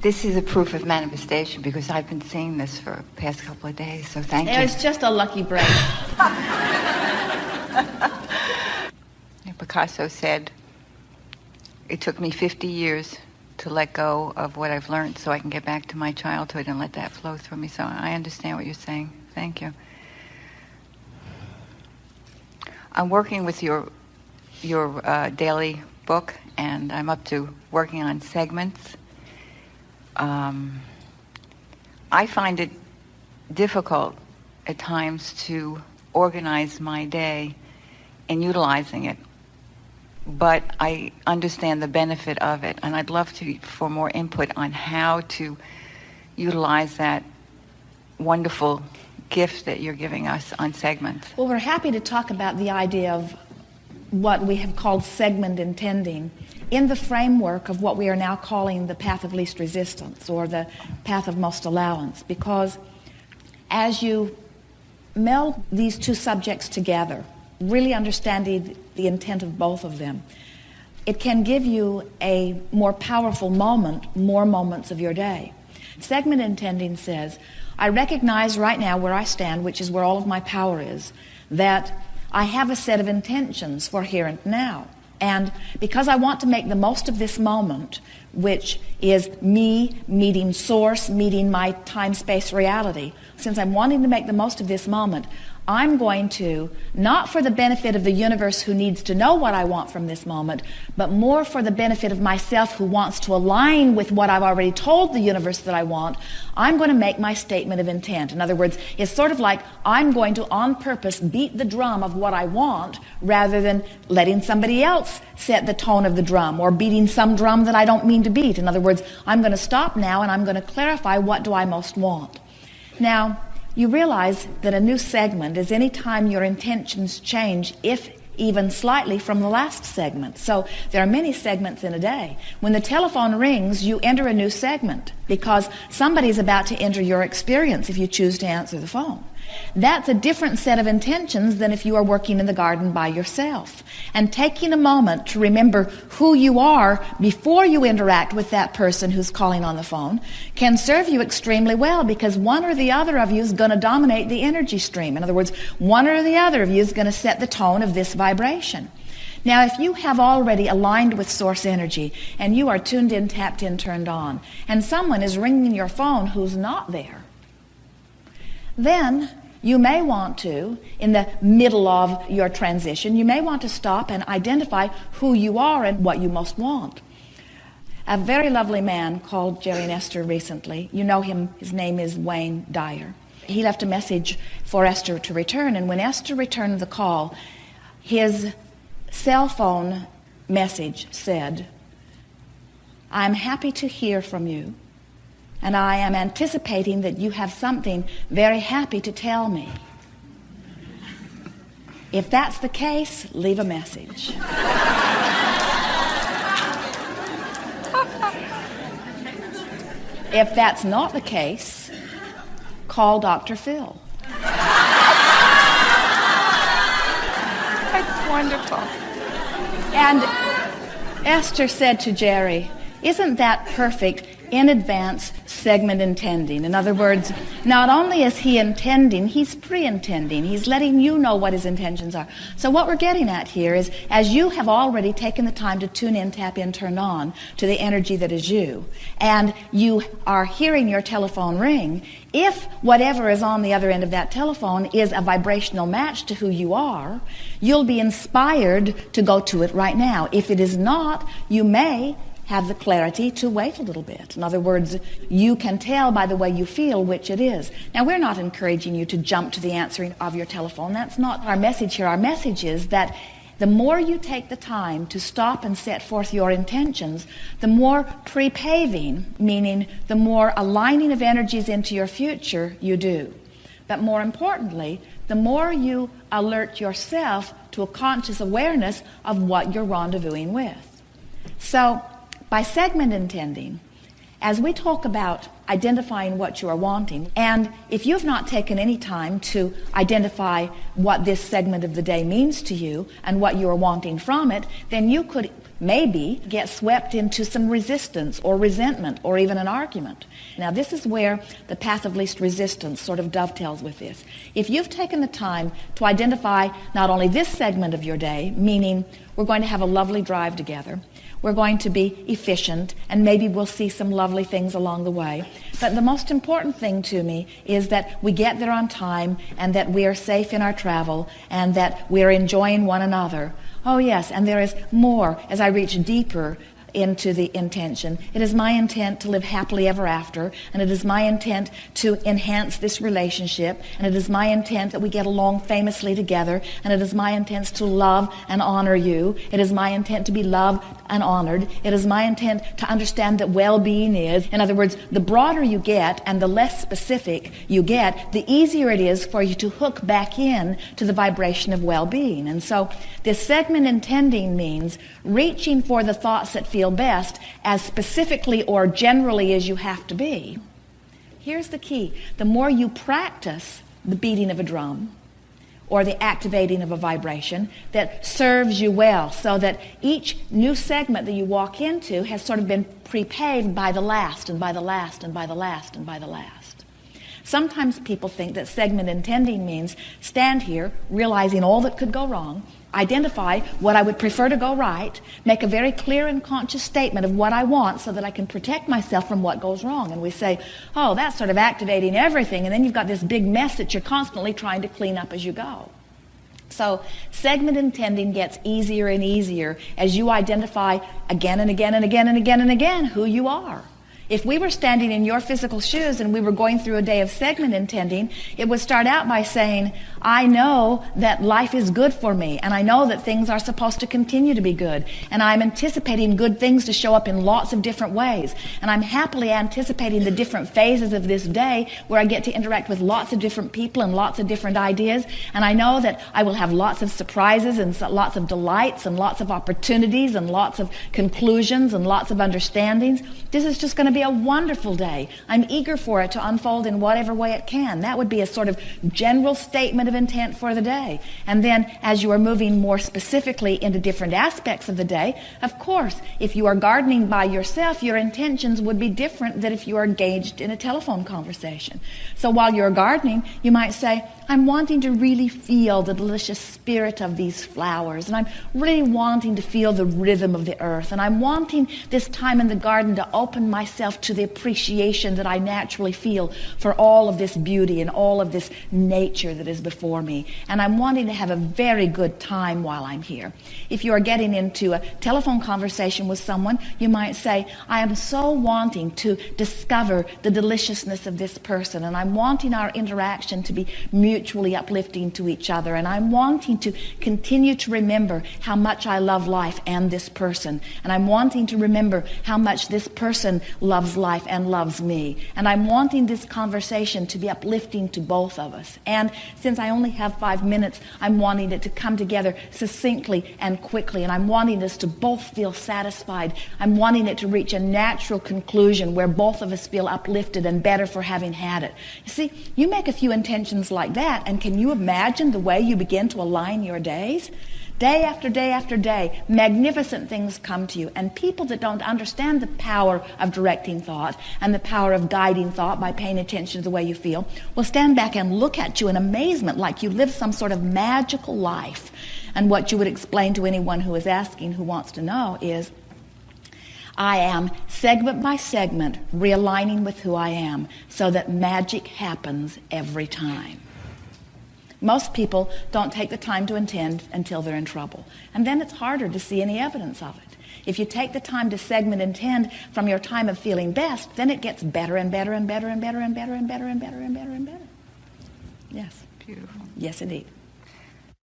This is a proof of manifestation because I've been seeing this for the past couple of days, so thank you. It's just a lucky break. Picasso said, it took me 50 years to let go of what I've learned so I can get back to my childhood and let that flow through me. So I understand what you're saying. Thank you. I'm working with your daily book, and I'm up to working on segments. I find it difficult at times to organize my day in utilizing it, but I understand the benefit of it, and I'd love for more input on how to utilize that wonderful gift that you're giving us on segments. Well, we're happy to talk about the idea of what we have called segment intending in the framework of what we are now calling the path of least resistance, or the path of most allowance, because as you meld these two subjects together, really understanding the intent of both of them, it can give you a more powerful moment, more moments of your day. Segment intending says, I recognize right now where I stand, which is where all of my power is, that I have a set of intentions for here and now. And because I want to make the most of this moment, which is me meeting source, meeting my time-space reality, since I'm wanting to make the most of this moment, I'm going to, not for the benefit of the universe who needs to know what I want from this moment, but more for the benefit of myself who wants to align with what I've already told the universe that I want, I'm going to make my statement of intent. In other words, it's sort of like I'm going to, on purpose, beat the drum of what I want rather than letting somebody else set the tone of the drum or beating some drum that I don't mean to beat. In other words, I'm going to stop now and I'm going to clarify what do I most want. Now, you realize that a new segment is any time your intentions change, if even slightly, from the last segment. So there are many segments in a day. When the telephone rings, you enter a new segment because somebody's about to enter your experience if you choose to answer the phone. That's a different set of intentions than if you are working in the garden by yourself. And taking a moment to remember who you are before you interact with that person who's calling on the phone can serve you extremely well, because one or the other of you is going to dominate the energy stream. In other words, one or the other of you is going to set the tone of this vibration. Now, if you have already aligned with source energy and you are tuned in, tapped in, turned on, and someone is ringing your phone who's not there, then you may want to, in the middle of your transition, you may want to stop and identify who you are and what you most want. A very lovely man called Jerry and Esther recently. You know him. His name is Wayne Dyer. He left a message for Esther to return, and when Esther returned the call, his cell phone message said, I'm happy to hear from you, and I am anticipating that you have something very happy to tell me. If that's the case, leave a message. If that's not the case, call Dr. Phil. That's wonderful. And Esther said to Jerry, isn't that perfect in advance segment intending? In other words, not only is he intending, he's pre-intending. He's letting you know what his intentions are. So what we're getting at here is, as you have already taken the time to tune in, tap in, turn on to the energy that is you, and you are hearing your telephone ring, if whatever is on the other end of that telephone is a vibrational match to who you are, you'll be inspired to go to it right now. If it is not, you may have the clarity to wait a little bit. In other words, you can tell by the way you feel which it is. Now, we're not encouraging you to jump to the answering of your telephone. That's not our message here. Our message is that the more you take the time to stop and set forth your intentions, the more pre-paving, meaning the more aligning of energies into your future you do. But more importantly, the more you alert yourself to a conscious awareness of what you're rendezvousing with. So, by segment intending, as we talk about identifying what you are wanting, and if you have not taken any time to identify what this segment of the day means to you and what you are wanting from it, then you could maybe get swept into some resistance or resentment or even an argument. Now, this is where the path of least resistance sort of dovetails with this. If you've taken the time to identify not only this segment of your day, meaning we're going to have a lovely drive together, we're going to be efficient, and maybe we'll see some lovely things along the way. But the most important thing to me is that we get there on time and that we are safe in our travel and that we are enjoying one another. Oh yes, and there is more as I reach deeper into the intention. It is my intent to live happily ever after, and it is my intent to enhance this relationship, and it is my intent that we get along famously together, and it is my intent to love and honor you. It is my intent to be loved and honored. It is my intent to understand that well-being is. In other words, the broader you get and the less specific you get, the easier it is for you to hook back in to the vibration of well-being. And so this segment intending means reaching for the thoughts that feel best as specifically or generally as you have to be. Here's the key. The more you practice the beating of a drum or the activating of a vibration that serves you well, so that each new segment that you walk into has sort of been pre-paved by the last and by the last and by the last and by the last. Sometimes people think that segment intending means stand here realizing all that could go wrong, identify what I would prefer to go right, make a very clear and conscious statement of what I want so that I can protect myself from what goes wrong. And we say, oh, that's sort of activating everything, and then you've got this big mess that you're constantly trying to clean up as you go. So segment intending gets easier and easier as you identify again and again and again and again and again who you are. If we were standing in your physical shoes and we were going through a day of segment intending, it would start out by saying, I know that life is good for me, and I know that things are supposed to continue to be good, and I'm anticipating good things to show up in lots of different ways, and I'm happily anticipating the different phases of this day where I get to interact with lots of different people and lots of different ideas, and I know that I will have lots of surprises and lots of delights and lots of opportunities and lots of conclusions and lots of understandings. This is just going to be a wonderful day. I'm eager for it to unfold in whatever way it can. That would be a sort of general statement of intent for the day. And then as you are moving more specifically into different aspects of the day, of course, if you are gardening by yourself, your intentions would be different than if you are engaged in a telephone conversation. So while you're gardening, you might say, I'm wanting to really feel the delicious spirit of these flowers, and I'm really wanting to feel the rhythm of the earth, and I'm wanting this time in the garden to open myself to the appreciation that I naturally feel for all of this beauty and all of this nature that is before me, and I'm wanting to have a very good time while I'm here. If you are getting into a telephone conversation with someone, you might say, I am so wanting to discover the deliciousness of this person, and I'm wanting our interaction to be mutually uplifting to each other, and I'm wanting to continue to remember how much I love life and this person, and I'm wanting to remember how much this person loves life and loves me, and I'm wanting this conversation to be uplifting to both of us. And since I only have 5 minutes, I'm wanting it to come together succinctly and quickly, and I'm wanting us to both feel satisfied. I'm wanting it to reach a natural conclusion where both of us feel uplifted and better for having had it. You see, you make a few intentions like that, and can you imagine the way you begin to align your days? Day after day after day, magnificent things come to you. And people that don't understand the power of directing thought and the power of guiding thought by paying attention to the way you feel will stand back and look at you in amazement like you live some sort of magical life. And what you would explain to anyone who is asking, who wants to know, is I am segment by segment realigning with who I am so that magic happens every time. Most people don't take the time to intend until they're in trouble. And then it's harder to see any evidence of it. If you take the time to segment intend from your time of feeling best, then it gets better and better and better and better and better and better and better and better and better. Yes. Beautiful. Yes, indeed.